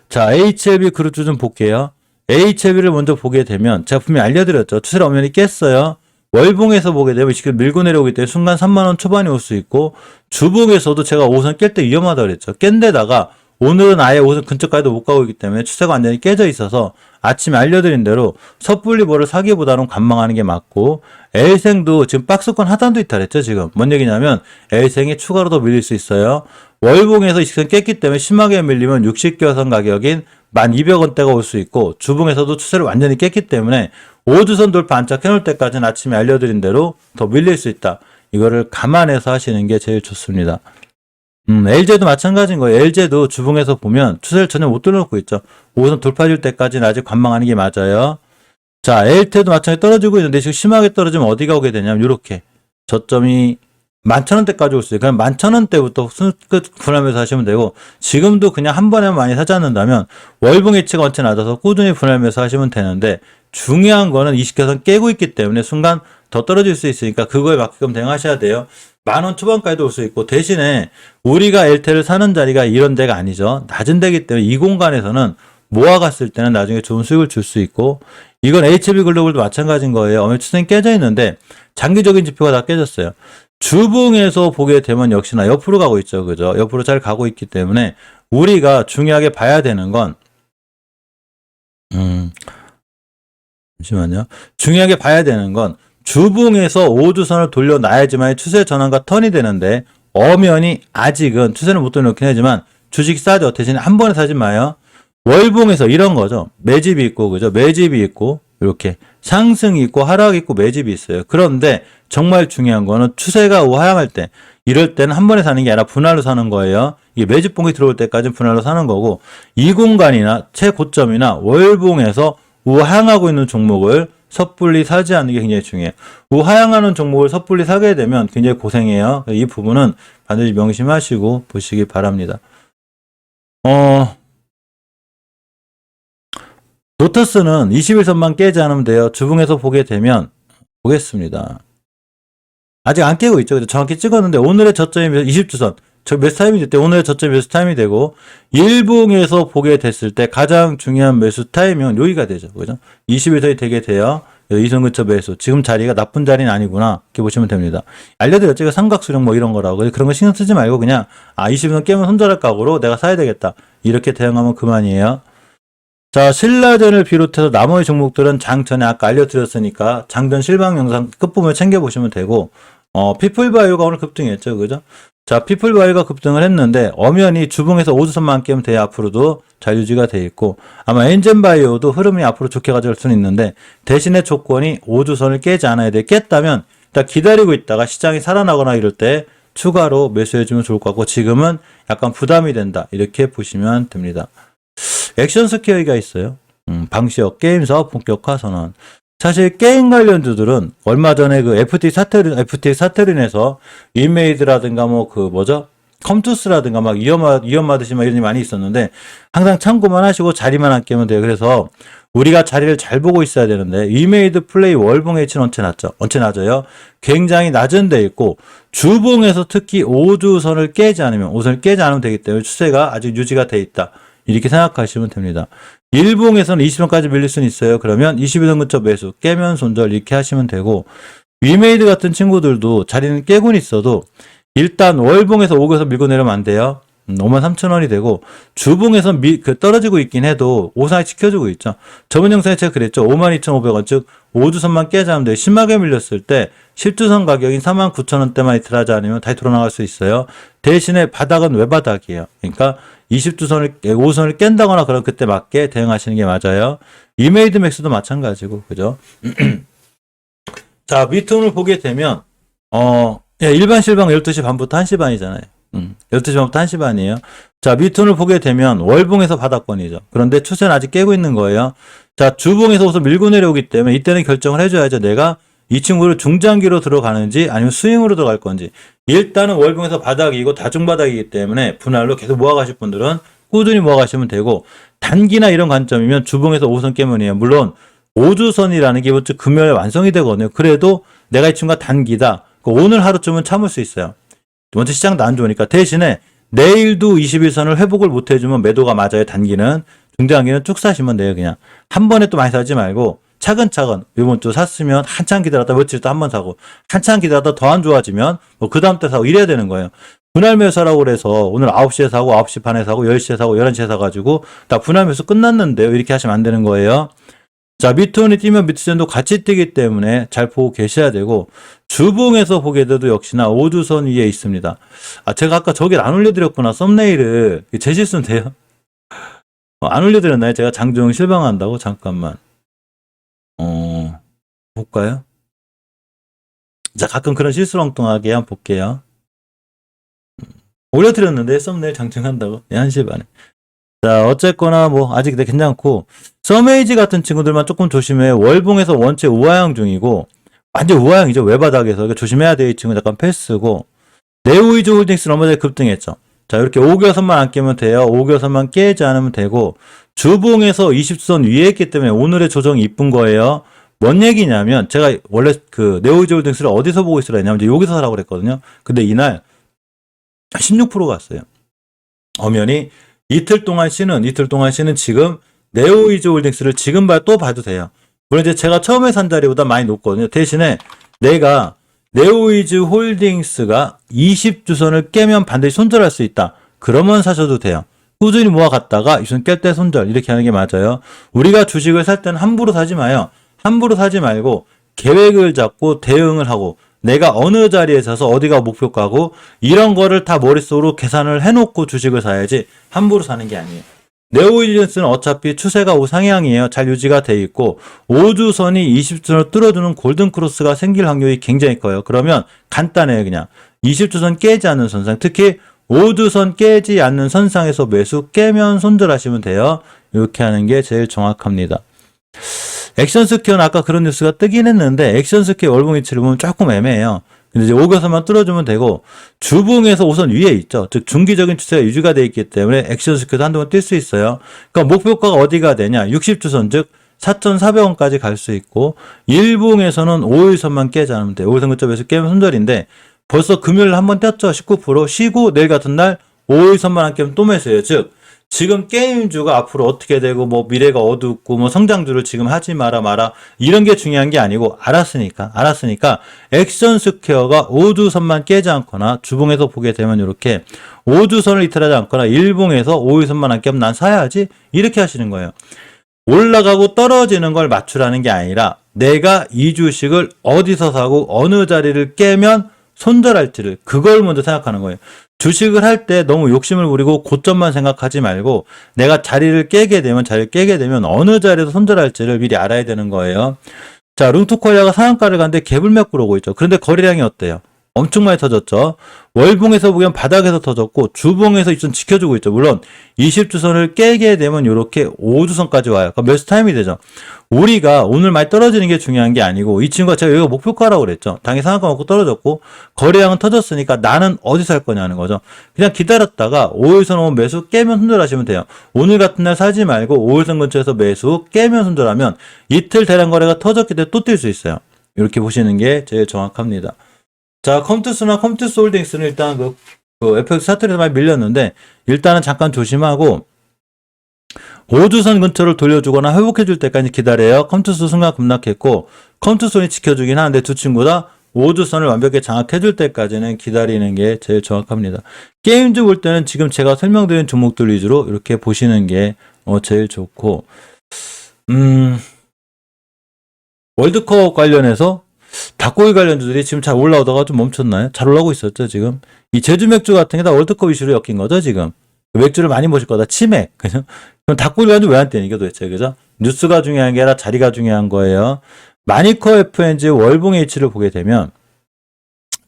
자, HLB 그룹주 좀 볼게요. HLB를 먼저 보게 되면 제가 분명히 알려드렸죠. 추세를 엄연히 깼어요. 월봉에서 보게 되면 지금 밀고 내려오기 때문에 순간 3만원 초반이 올 수 있고, 주봉에서도 제가 5선 깰 때 위험하다고 그랬죠. 깬 데다가 오늘은 아예 5선 근처까지도 못 가고 있기 때문에 추세가 완전히 깨져 있어서 아침에 알려드린 대로 섣불리보를 사기보다는 관망하는 게 맞고, L생도 지금 박스권 하단도 있다 그랬죠. 지금 뭔 얘기냐면 L생이 추가로 더 밀릴 수 있어요. 월봉에서 이식선 깼기 때문에 심하게 밀리면 60개선 가격인 1200원대가 올 수 있고, 주봉에서도 추세를 완전히 깼기 때문에 5주선 돌파 안착 해놓을 때까지는 아침에 알려드린 대로 더 밀릴 수 있다. 이거를 감안해서 하시는 게 제일 좋습니다. LG도 마찬가지인 거예요. LG도 주봉에서 보면 추세를 전혀 못 뚫어놓고 있죠. 5선 돌파해줄 때까지는 아직 관망하는 게 맞아요. 자, LT도 마찬가지로 떨어지고 있는데 지금 심하게 떨어지면 어디가 오게 되냐면 이렇게 저점이 11,000원대까지 올 수 있어요. 그럼 11,000원대부터 손끝 분할매수 하시면 되고, 지금도 그냥 한 번에 많이 사지 않는다면 월봉 예치가 원체 낮아서 꾸준히 분할매수 하시면 되는데, 중요한 거는 20개선 깨고 있기 때문에 순간 더 떨어질 수 있으니까 그거에 맞게끔 대응하셔야 돼요. 10,000원 초반까지도 올 수 있고, 대신에 우리가 LT를 사는 자리가 이런 데가 아니죠. 낮은 데기 때문에 이 공간에서는 모아갔을 때는 나중에 좋은 수익을 줄 수 있고, 이건 HB 글로벌도 마찬가지인 거예요. 어느 추세는 깨져 있는데 장기적인 지표가 다 깨졌어요. 주봉에서 보게 되면 역시나 옆으로 가고 있죠. 그죠? 옆으로 잘 가고 있기 때문에 우리가 중요하게 봐야 되는 건, 잠시만요. 중요하게 봐야 되는 건 주봉에서 5주선을 돌려놔야지만 추세 전환과 턴이 되는데, 엄연히 아직은 추세는 못 돌려놓긴 하지만 주식 싸죠. 대신에 한 번에 사지 마요. 월봉에서 이런 거죠. 매집이 있고, 그죠? 매집이 있고, 이렇게 상승이 있고, 하락이 있고, 매집이 있어요. 그런데 정말 중요한 거는 추세가 우하향할 때, 이럴 때는 한 번에 사는 게 아니라 분할로 사는 거예요. 이게 매집봉이 들어올 때까지는 분할로 사는 거고, 이 공간이나 최고점이나 월봉에서 우하향하고 있는 종목을 섣불리 사지 않는 게 굉장히 중요해요. 우하향하는 종목을 섣불리 사게 되면 굉장히 고생해요. 이 부분은 반드시 명심하시고 보시기 바랍니다. 로터스는 21선만 깨지 않으면 돼요. 주봉에서 보게 되면 보겠습니다. 아직 안 깨고 있죠. 정확히 찍었는데 오늘의 저점이 20주선. 매수 타임이 됐대. 오늘의 저점이 매수 타임이 되고, 일봉에서 보게 됐을 때 가장 중요한 매수 타임은 여기가 되죠. 그죠? 20일선이 되게 돼요. 이선 근처 매수. 지금 자리가 나쁜 자리는 아니구나. 이렇게 보시면 됩니다. 알려드렸죠. 삼각수령 뭐 이런 거라고. 그런 거 신경 쓰지 말고 그냥 20일선 깨면 손절할 각오로 내가 사야 되겠다. 이렇게 대응하면 그만이에요. 자, 신라젠을 비롯해서 나머지 종목들은 장 전에 아까 알려드렸으니까 장전 실방 영상 끝부분을 챙겨보시면 되고, 피플바이오가 오늘 급등했죠. 그죠? 자, 피플바이오가 급등을 했는데 엄연히 주봉에서 5주선만 깨면 돼야 앞으로도 잘 유지가 돼 있고, 아마 엔젠바이오도 흐름이 앞으로 좋게 가져갈 수는 있는데, 대신에 조건이 5주선을 깨지 않아야 돼. 깼다면 일단 기다리고 있다가 시장이 살아나거나 이럴 때 추가로 매수해주면 좋을 것 같고, 지금은 약간 부담이 된다. 이렇게 보시면 됩니다. 액션스퀘어가 있어요. 방시혁 게임사업 본격화 선언. 사실 게임 관련주들은 얼마 전에 그 FTX 사태로 인해서 윈메이드라든가 컴투스라든가 막 위험하듯이 막 이런 일이 많이 있었는데, 항상 참고만 하시고 자리만 안 깨면 돼요. 그래서 우리가 자리를 잘 보고 있어야 되는데, 윈메이드 플레이 월봉 H는 원체 낮아요. 굉장히 낮은 데 있고, 주봉에서 특히 5주선을 깨지 않으면, 5선을 깨지 않으면 되기 때문에 추세가 아직 유지가 돼 있다. 이렇게 생각하시면 됩니다. 일봉에서는 20원까지 밀릴 수는 있어요. 그러면 21원 근처 매수, 깨면 손절 이렇게 하시면 되고, 위메이드 같은 친구들도 자리는 깨곤 있어도 일단 월봉에서 5에서 밀고 내려면 안 돼요. 53,000원이 되고, 주봉에서 떨어지고 있긴 해도 오상이 지켜주고 있죠. 저번 영상에 제가 그랬죠. 52,500원, 즉 5주선만 깨지 않으면 돼요. 심하게 밀렸을 때 10주선 가격인 49,000원대만 이틀하지 않으면 다시 돌아나갈 수 있어요. 대신에 바닥은 왜 바닥이에요? 그러니까 5선을 깬다거나 그런 그때 맞게 대응하시는 게 맞아요. 이메이드 맥스도 마찬가지고, 그죠? 자, 미통을 보게 되면, 일반 실방 12시 반부터 1시 반이잖아요. 12시 반부터 1시 반이에요. 자, 미톤을 보게 되면 월봉에서 바닥권이죠. 그런데 추세는 아직 깨고 있는 거예요. 자, 주봉에서 우선 밀고 내려오기 때문에 이때는 결정을 해줘야죠. 내가 이 친구를 중장기로 들어가는지 아니면 스윙으로 들어갈 건지. 일단은 월봉에서 바닥이고 다중바닥이기 때문에 분할로 계속 모아가실 분들은 꾸준히 모아가시면 되고, 단기나 이런 관점이면 주봉에서 5선 깨면이에요. 물론 5주선이라는 게 이번 주 금요일에 완성이 되거든요. 그래도 내가 이 친구가 단기다. 오늘 하루쯤은 참을 수 있어요. 먼저 시장도 안 좋으니까. 대신에 내일도 21선을 회복을 못 해주면 매도가 맞아요. 단기는. 중장기는 쭉 사시면 돼요. 그냥 한 번에 또 많이 사지 말고 차근차근 이번 주 샀으면 한참 기다렸다 며칠 또 한 번 사고 한참 기다렸다 더 안 좋아지면 뭐 그 다음 때 사고 이래야 되는 거예요. 분할 매수라고 그래서 오늘 9시에 사고 9시 반에 사고 10시에 사고 11시에 사가지고 다 분할 매수 끝났는데요. 이렇게 하시면 안 되는 거예요. 자, 미트온이 뛰면 미트젠도 같이 뛰기 때문에 잘 보고 계셔야 되고 주봉에서 보게 돼도 역시나 5주선 위에 있습니다. 아, 제가 아까 저길 안 올려드렸구나. 썸네일을. 제 실수인데요. 안 올려드렸나요? 제가 장중 실망한다고? 잠깐만. 볼까요? 자, 가끔 그런 실수를 엉뚱하게 한번 볼게요. 올려드렸는데, 썸네일 장중한다고? 1시 반에. 자, 어쨌거나 뭐, 아직 괜찮고, 서메이지 같은 친구들만 조금 조심해. 월봉에서 원체 우하향 중이고, 완전 우하향이죠. 외바닥에서. 그러니까 조심해야 돼. 이 친구 약간 패스고, 네오이즈 홀딩스는 얼마 전에 급등했죠. 자, 이렇게 5교선만 안 깨면 돼요. 5교선만 깨지 않으면 되고, 주봉에서 20선 위에 있기 때문에 오늘의 조정이 이쁜 거예요. 뭔 얘기냐면, 제가 원래 그 네오이즈 홀딩스를 어디서 보고 있으라 했냐면, 이제 여기서 사라고 그랬거든요. 근데 이날 16% 갔어요. 엄연히 이틀 동안 쉬는 지금 네오이즈 홀딩스를 지금 또 봐도 돼요. 물론 이제 제가 처음에 산 자리보다 많이 높거든요. 대신에 내가 네오이즈 홀딩스가 20주선을 깨면 반드시 손절할 수 있다. 그러면 사셔도 돼요. 꾸준히 모아갔다가 이선 깰 때 손절 이렇게 하는 게 맞아요. 우리가 주식을 살 때는 함부로 사지 마요. 함부로 사지 말고 계획을 잡고 대응을 하고 내가 어느 자리에 서서 어디가 목표가고 이런 거를 다 머릿속으로 계산을 해놓고 주식을 사야지 함부로 사는 게 아니에요. 네오이즈는 어차피 추세가 우상향이에요. 잘 유지가 돼 있고 5주선이 20주선을 뚫어주는 골든크로스가 생길 확률이 굉장히 커요. 그러면 간단해요. 그냥 20주선 깨지 않는 선상, 특히 5주선 깨지 않는 선상에서 매수 깨면 손절하시면 돼요. 이렇게 하는 게 제일 정확합니다. 액션스퀘어는 아까 그런 뉴스가 뜨긴 했는데 액션스퀘어 월봉 위치를 보면 조금 애매해요. 근데 이제 5교선만 뚫어주면 되고 주봉에서 우선 위에 있죠. 즉 중기적인 추세가 유지가 되어 있기 때문에 액션스퀘어도 한동안 뛸 수 있어요. 그러니까 목표가가 어디가 되냐? 60주선 즉 4,400원까지 갈 수 있고 일봉에서는 5일선만 깨지 않으면 돼요. 5일선 근처에서 깨면 손절인데 벌써 금요일 한번 뛰었죠. 19% 쉬고 내일 같은 날 5일선만 안 깨면 또 매수해요. 즉 지금 게임주가 앞으로 어떻게 되고 뭐 미래가 어둡고 뭐 성장주를 지금 하지 마라 이런 게 중요한 게 아니고 알았으니까 액션스퀘어가 5주선만 깨지 않거나 주봉에서 보게 되면 이렇게 5주선을 이탈하지 않거나 일봉에서 5일선만 안 깨면 난 사야지 이렇게 하시는 거예요. 올라가고 떨어지는 걸 맞추라는 게 아니라 내가 이 주식을 어디서 사고 어느 자리를 깨면 손절할지를 그걸 먼저 생각하는 거예요. 주식을 할 때 너무 욕심을 부리고 고점만 생각하지 말고 내가 자리를 깨게 되면 어느 자리에서 손절할지를 미리 알아야 되는 거예요. 자, 룽투코리아가 상한가를 갔는데 갭을맥 오고 있죠. 그런데 거래량이 어때요? 엄청 많이 터졌죠. 월봉에서 보면 바닥에서 터졌고 주봉에서 좀 지켜주고 있죠. 물론 20주선을 깨게 되면 이렇게 5주선까지 와요. 그러니까 매수 타임이 되죠. 우리가 오늘 많이 떨어지는 게 중요한 게 아니고 이 친구가 제가 여기가 목표가라고 그랬죠. 당연히 상한가 먹고 떨어졌고 거래량은 터졌으니까 나는 어디서 할 거냐는 거죠. 그냥 기다렸다가 5일선 오면 매수 깨면 손절하시면 돼요. 오늘 같은 날 사지 말고 5일선 근처에서 매수 깨면 손절하면 이틀 대량 거래가 터졌기 때문에 또 뛸 수 있어요. 이렇게 보시는 게 제일 정확합니다. 자, 컴투스나 컴투스 홀딩스는 일단 그 FX 차트에서 많이 밀렸는데 일단은 잠깐 조심하고 5주선 근처를 돌려주거나 회복해줄 때까지 기다려요. 컴투스 순간 급락했고 컴투스선이 지켜주긴 하는데 두 친구 다 5주선을 완벽히 장악해줄 때까지는 기다리는 게 제일 정확합니다. 게임주 볼 때는 지금 제가 설명드린 종목들 위주로 이렇게 보시는 게 제일 좋고 월드컵 관련해서 닭고기 관련주들이 지금 잘 올라오다가 좀 멈췄나요? 잘 올라오고 있었죠, 지금. 이 제주 맥주 같은 게 다 월드컵 이슈로 엮인 거죠, 지금. 맥주를 많이 모실 거다. 치맥. 그죠? 그럼 닭고기 관련주 왜 안 뛰는 게 도대체, 그죠? 뉴스가 중요한 게 아니라 자리가 중요한 거예요. 마니커 FNG 월봉의 위치를 보게 되면,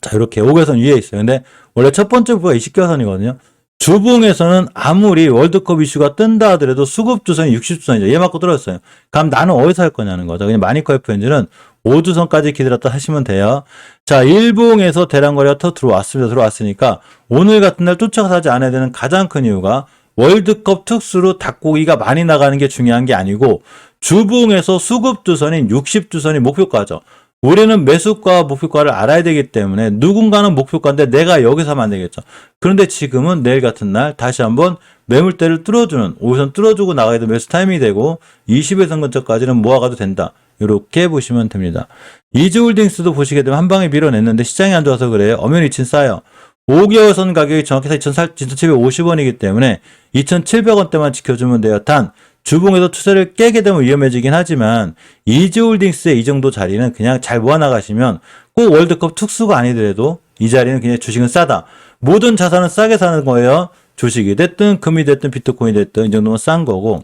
자, 이렇게 5개선 위에 있어요. 근데 원래 첫 번째 부가 20개선이거든요. 주봉에서는 아무리 월드컵 이슈가 뜬다 하더라도 수급주선이 60주선이죠. 얘 맞고 떨어졌어요. 그럼 나는 어디서 할 거냐는 거죠. 그냥 마니커 FNG는 5주선까지 기다렸다 하시면 돼요. 자, 일봉에서 대량거래가 더 들어왔으니까 오늘 같은 날 쫓아가서 하지 않아야 되는 가장 큰 이유가 월드컵 특수로 닭고기가 많이 나가는 게 중요한 게 아니고 주봉에서 수급주선인 60주선이 목표가죠. 우리는 매수가, 목표가를 알아야 되기 때문에 누군가는 목표가인데 내가 여기서 하면 안 되겠죠. 그런데 지금은 내일 같은 날 다시 한번 매물대를 뚫어주는 5선 뚫어주고 나가야 돼 매수 타이밍이 되고 20일선 근처까지는 모아가도 된다. 이렇게 보시면 됩니다. 이즈홀딩스도 보시게 되면 한 방에 밀어냈는데 시장이 안 좋아서 그래요. 엄연히 위치는 싸요. 5개월 선 가격이 정확히 2,750원이기 때문에 2,700원대만 지켜주면 돼요. 단 주봉에서 추세를 깨게 되면 위험해지긴 하지만 이즈홀딩스의 이 정도 자리는 그냥 잘 모아나가시면 꼭 월드컵 특수가 아니더라도 이 자리는 그냥 주식은 싸다. 모든 자산은 싸게 사는 거예요. 주식이 됐든 금이 됐든 비트코인이 됐든 이 정도면 싼 거고.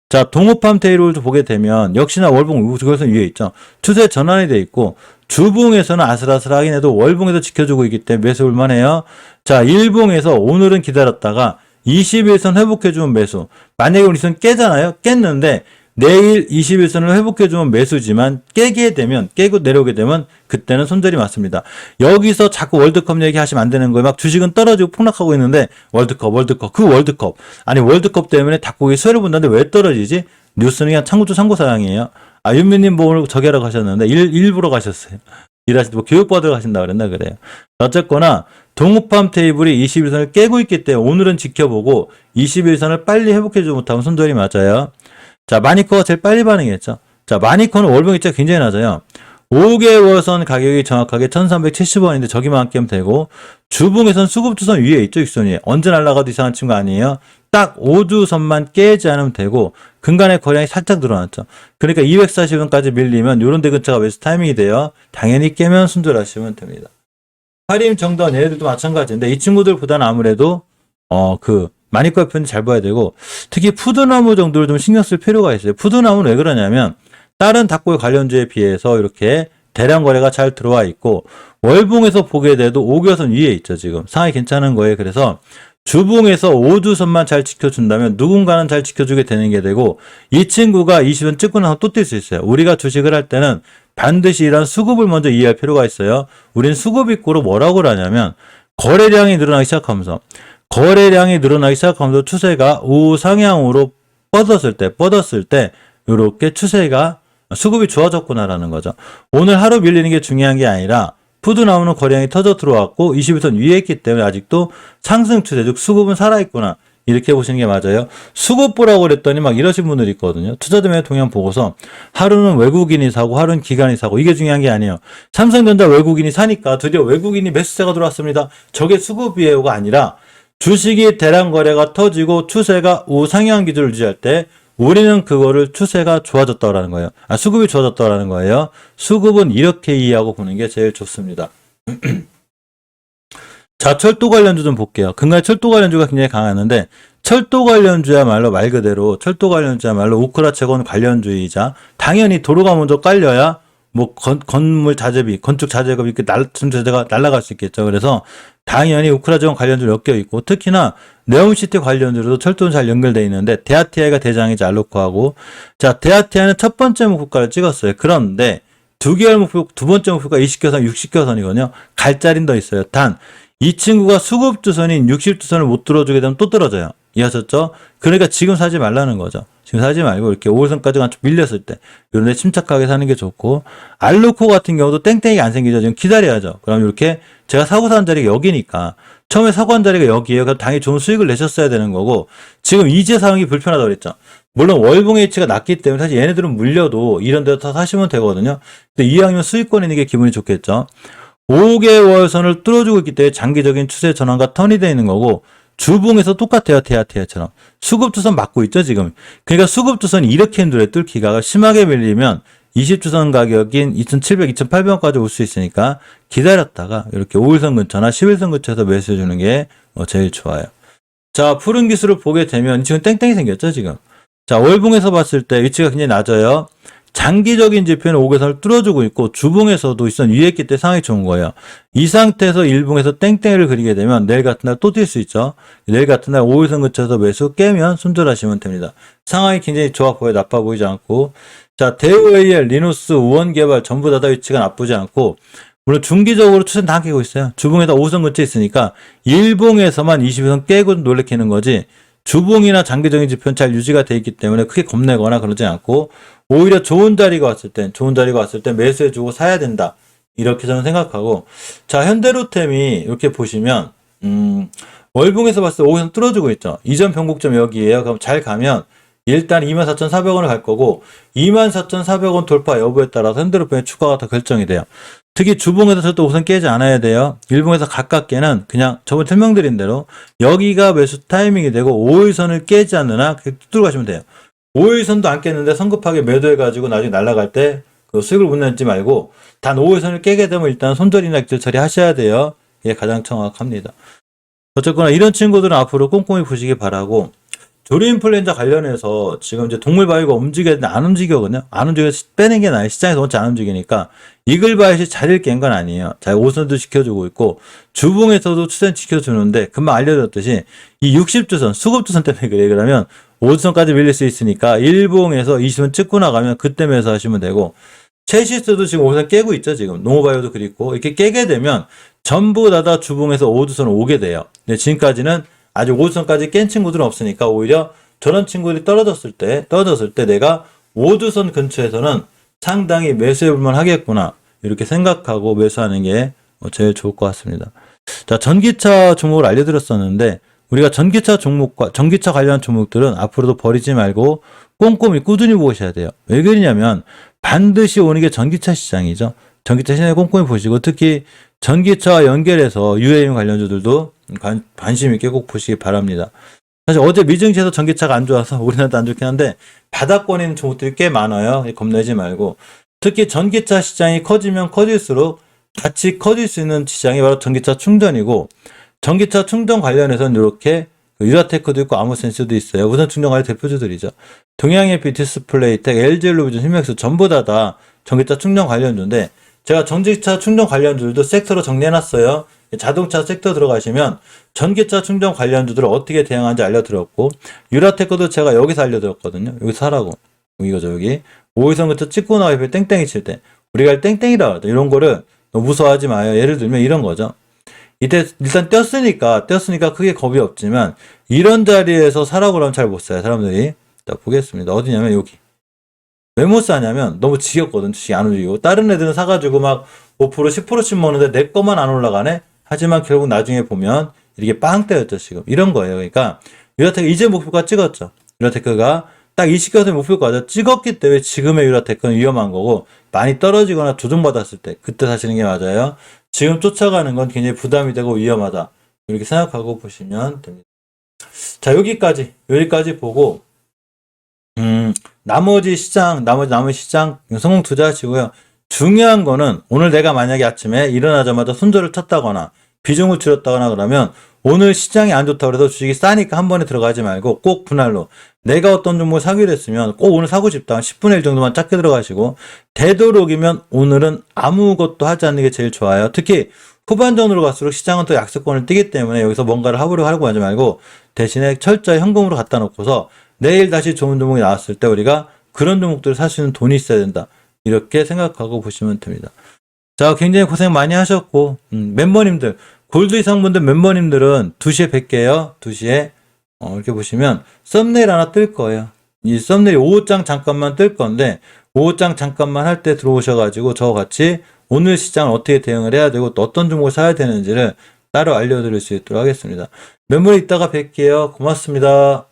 자, 동호팜 테이블을 보게 되면 역시나 월봉 그것은 위에 있죠. 추세 전환이 돼 있고 주봉에서는 아슬아슬하긴 해도 월봉에서 지켜주고 있기 때문에 매수 올만해요. 자, 일봉에서 오늘은 기다렸다가 21선 회복해주면 매수. 만약에 우리 선 깨잖아요. 깼는데 내일 21선을 회복해주면 매수지만 깨게 되면 깨고 내려오게 되면 그때는 손절이 맞습니다. 여기서 자꾸 월드컵 얘기하시면 안 되는 거예요. 막 주식은 떨어지고 폭락하고 있는데 월드컵 그 월드컵 아니 월드컵 때문에 닭고기 수혜를 본다는데 왜 떨어지지? 뉴스는 그냥 참고사항이에요. 아 윤미님 뭐 오늘 저기 하러 가셨는데 일부러 가셨어요. 일하실 때 뭐 교육받으러 가신다 그랬나 그래요. 어쨌거나 동호팜 테이블이 21선을 깨고 있기 때문에 오늘은 지켜보고 21선을 빨리 회복해주지 못하면 손절이 맞아요. 자, 마니커가 제일 빨리 반응했죠. 자, 마니커는 월봉 일자가 굉장히 낮아요. 5개월선 가격이 정확하게 1370원인데 저기만 끼면 되고 주봉에선 수급주선 위에 있죠. 육선 위에. 언제 날아가도 이상한 친구 아니에요. 딱 5주선만 깨지 않으면 되고 근간의 거량이 살짝 늘어났죠. 그러니까 240원까지 밀리면 요런 데 근처가 매수 타이밍이 돼요. 당연히 깨면 순절하시면 됩니다. 하림, 정다운 얘네들도 마찬가지인데 이 친구들보다는 아무래도 마니커 편이 잘 봐야 되고 특히 푸드나무 정도를 좀 신경 쓸 필요가 있어요. 푸드나무는 왜 그러냐면 다른 닭고기 관련주에 비해서 이렇게 대량 거래가 잘 들어와 있고 월봉에서 보게 돼도 5개선 위에 있죠. 지금 상황이 괜찮은 거예요. 그래서 주봉에서 5주선만 잘 지켜준다면 누군가는 잘 지켜주게 되는 게 되고 이 친구가 20선 찍고 나서 또 뛸 수 있어요. 우리가 주식을 할 때는 반드시 이런 수급을 먼저 이해할 필요가 있어요. 우린 수급 입구로 뭐라고 그러냐면 거래량이 늘어나기 시작하면서 추세가 우상향으로 뻗었을 때 이렇게 추세가 수급이 좋아졌구나라는 거죠. 오늘 하루 밀리는 게 중요한 게 아니라 푸드 나오는 거래량이 터져 들어왔고 21선 위에 있기 때문에 아직도 상승 추세, 즉 수급은 살아있구나. 이렇게 보시는 게 맞아요. 수급 보라고 그랬더니 막 이러신 분들이 있거든요. 투자자매매 동향 보고서 하루는 외국인이 사고 하루는 기관이 사고 이게 중요한 게 아니에요. 삼성전자 외국인이 사니까 드디어 외국인이 매수세가 들어왔습니다. 저게 수급이에요가 아니라 주식이 대량 거래가 터지고 추세가 우상향 기조를 유지할 때 우리는 그거를 추세가 좋아졌다라는 거예요. 수급이 좋아졌다라는 거예요. 수급은 이렇게 이해하고 보는 게 제일 좋습니다. 자, 철도 관련주 좀 볼게요. 그날 철도 관련주가 굉장히 강했는데 철도 관련주야말로 말 그대로 우크라 채권 관련주이자 당연히 도로가 먼저 깔려야 뭐 건물 자재비, 건축 자재가 이렇게 전체가 날아갈 수 있겠죠. 그래서 당연히 우크라 지원 관련주로 엮여 있고 특히나 네옴시티 관련주로도 철도는 잘 연결되어 있는데 데아티아이가 대장이지 알로코하고 자 데아티아이는 첫 번째 목표가를 찍었어요. 그런데 두 번째 목표가 20개선, 60개선이거든요. 갈 자리는 더 있어요. 단 이 친구가 수급주선인 60주선을 못 들어주게 되면 또 떨어져요. 이해하셨죠? 그러니까 지금 사지 말라는 거죠. 지금 사지 말고 이렇게 5월선까지 좀 밀렸을 때 이런 데 침착하게 사는 게 좋고 알루코 같은 경우도 땡땡이가 안 생기죠. 지금 기다려야죠. 그럼 이렇게 제가 사고 산 자리가 여기니까 처음에 사고 한 자리가 여기에요. 그럼 당연히 좋은 수익을 내셨어야 되는 거고 지금 이제 사용이 불편하다고 그랬죠. 물론 월봉의 위치가 낮기 때문에 사실 얘네들은 물려도 이런 데서 다 사시면 되거든요. 근데 이왕이면 수익권이 있는 게 기분이 좋겠죠. 5개월 선을 뚫어주고 있기 때문에 장기적인 추세 전환과 턴이 되어 있는 거고 주봉에서 똑같아요. 데아티아처럼. 수급주선 맞고 있죠, 지금. 그러니까 수급주선이 이렇게 힘들어요. 뚫기가 심하게 밀리면 20주선 가격인 2,700, 2,800원까지 올 수 있으니까 기다렸다가 이렇게 5일선 근처나 11선 근처에서 매수해주는 게 제일 좋아요. 자, 푸른 기술을 보게 되면 지금 땡땡이 생겼죠, 지금. 자, 월봉에서 봤을 때 위치가 굉장히 낮아요. 장기적인 지표는 5개선을 뚫어주고 있고 주봉에서도 있던 위에 있기 때문에 상황이 좋은 거예요. 이 상태에서 일봉에서 땡땡이를 그리게 되면 내일 같은 날 또 뛸 수 있죠. 내일 같은 날 5일선 근처에서 매수 깨면 손절하시면 됩니다. 상황이 굉장히 좋아 보여 나빠 보이지 않고 자 대우AL, 리누스, 우원개발 전부 다 위치가 나쁘지 않고 물론 중기적으로 추세는 다 깨고 있어요. 주봉에다 5선 근처에 있으니까 일봉에서만 20선 깨고 놀래키는 거지 주봉이나 장기적인 지표는 잘 유지가 돼 있기 때문에 크게 겁내거나 그러지 않고 오히려 좋은 자리가 왔을 때 매수해주고 사야 된다. 이렇게 저는 생각하고 자 현대로템이 이렇게 보시면 월봉에서 봤을 때 5선 뚫어주고 있죠. 이전 변곡점 여기에요. 그럼 잘 가면 일단 24,400원을 갈 거고 24,400원 돌파 여부에 따라서 현대로템의 추가가 더 결정이 돼요. 특히 주봉에서 절대 5선 깨지 않아야 돼요. 일봉에서 가깝게는 그냥 저번 설명드린 대로 여기가 매수 타이밍이 되고 5일선을 깨지 않는 한 뚫고 가시면 돼요. 5일선도 안 깼는데 성급하게 매도해가지고 나중에 날아갈 때 그 수익을 못 내지 말고 단 5일선을 깨게 되면 일단 손절이나 기절 처리하셔야 돼요. 이게 가장 정확합니다. 어쨌거나 이런 친구들은 앞으로 꼼꼼히 보시기 바라고 조류 인플루엔자 관련해서 지금 이제 동물바이오가 움직여야 되는데 안 움직이거든요. 안 움직여서 빼는 게 나아요. 시장에서 원체 안 움직이니까 이글바이오시 자리를 깬 건 아니에요. 자, 5선도 지켜주고 있고 주봉에서도 추세 지켜주는데 금방 알려드렸듯이 이 60주선 수급주선 때문에 그래요. 그러면 5주선까지 밀릴 수 있으니까 일봉에서 20선 찍고 나가면 그때 매수하시면 되고 체시스도 지금 5선 깨고 있죠. 지금 농어바이오도 그립고 이렇게 깨게 되면 전부 다 주봉에서 5주선 오게 돼요. 근데 지금까지는 아직 5주선까지 깬 친구들은 없으니까 오히려 저런 친구들이 떨어졌을 때 내가 5주선 근처에서는 상당히 매수해볼만 하겠구나 이렇게 생각하고 매수하는 게 제일 좋을 것 같습니다. 자, 전기차 종목을 알려드렸었는데 우리가 전기차 종목과 전기차 관련 종목들은 앞으로도 버리지 말고 꼼꼼히 꾸준히 보셔야 돼요. 왜 그러냐면 반드시 오는 게 전기차 시장이죠. 전기차 시장에 꼼꼼히 보시고 특히 전기차와 연결해서 UAM 관련주들도 관심 있게 꼭 보시기 바랍니다. 사실 어제 미증시에서 전기차가 안 좋아서 우리나라도 안 좋긴 한데 바닥권에 있는 종목들이 꽤 많아요. 겁내지 말고 특히 전기차 시장이 커지면 커질수록 같이 커질 수 있는 시장이 바로 전기차 충전이고 전기차 충전 관련해서는 이렇게 유라테크도 있고 아무센스도 있어요. 우선 충전 관련 대표주들이죠. 동양에피, 디스플레이텍, LG엘로비전, 히맥스 전부 다 전기차 충전 관련주인데 제가 전기차 충전 관련주들도 섹터로 정리해놨어요. 자동차 섹터 들어가시면 전기차 충전 관련주들을 어떻게 대응하는지 알려드렸고 유라테크도 제가 여기서 알려드렸거든요. 여기서 사라고. 이거죠 여기. 5일선 그때 찍고 나와 옆에 땡땡이 칠 때 우리가 땡땡이라 하죠. 이런 거를 너무 무서워하지 마요. 예를 들면 이런 거죠. 이때 일단 떴으니까 크게 겁이 없지만 이런 자리에서 사라고 하면 잘 못 사요. 사람들이. 자 보겠습니다. 어디냐면 여기. 왜 못 사냐면 너무 지겹거든. 주식이 안 움직이고 다른 애들은 사가지고 막 5% 10%씩 먹는데 내 것만 안 올라가네. 하지만 결국 나중에 보면 이렇게 빵 때렸죠 지금. 이런 거예요. 그러니까 유라테크 이제 목표가 찍었죠. 유라테크가 딱 이 시가에서 목표가 찍었기 때문에 지금의 유라테크는 위험한 거고 많이 떨어지거나 조정받았을 때 그때 사시는 게 맞아요. 지금 쫓아가는 건 굉장히 부담이 되고 위험하다. 이렇게 생각하고 보시면 됩니다. 자, 여기까지 보고, 나머지 시장 성공 투자하시고요. 중요한 거는 오늘 내가 만약에 아침에 일어나자마자 손절을 쳤다거나 비중을 줄였다거나 그러면 오늘 시장이 안 좋다고 해서 주식이 싸니까 한 번에 들어가지 말고 꼭 분할로 내가 어떤 종목을 사기로 했으면 꼭 오늘 사고 싶다. 10분의 1 정도만 작게 들어가시고 되도록이면 오늘은 아무것도 하지 않는 게 제일 좋아요. 특히 후반전으로 갈수록 시장은 또 약세권을 띄기 때문에 여기서 뭔가를 하려고 하지 말고 대신에 철저히 현금으로 갖다 놓고서 내일 다시 좋은 종목이 나왔을 때 우리가 그런 종목들을 살 수 있는 돈이 있어야 된다. 이렇게 생각하고 보시면 됩니다. 자, 굉장히 고생 많이 하셨고 멤버님들 골드 이상분들 멤버님들은 2시에 뵐게요. 2시에 이렇게 보시면 썸네일 하나 뜰 거예요. 이 썸네일 5장 잠깐만 뜰 건데 5장 잠깐만 할 때 들어오셔가지고 저와 같이 오늘 시장을 어떻게 대응을 해야 되고 또 어떤 종목을 사야 되는지를 따로 알려드릴 수 있도록 하겠습니다. 멤버에 이따가 뵐게요. 고맙습니다.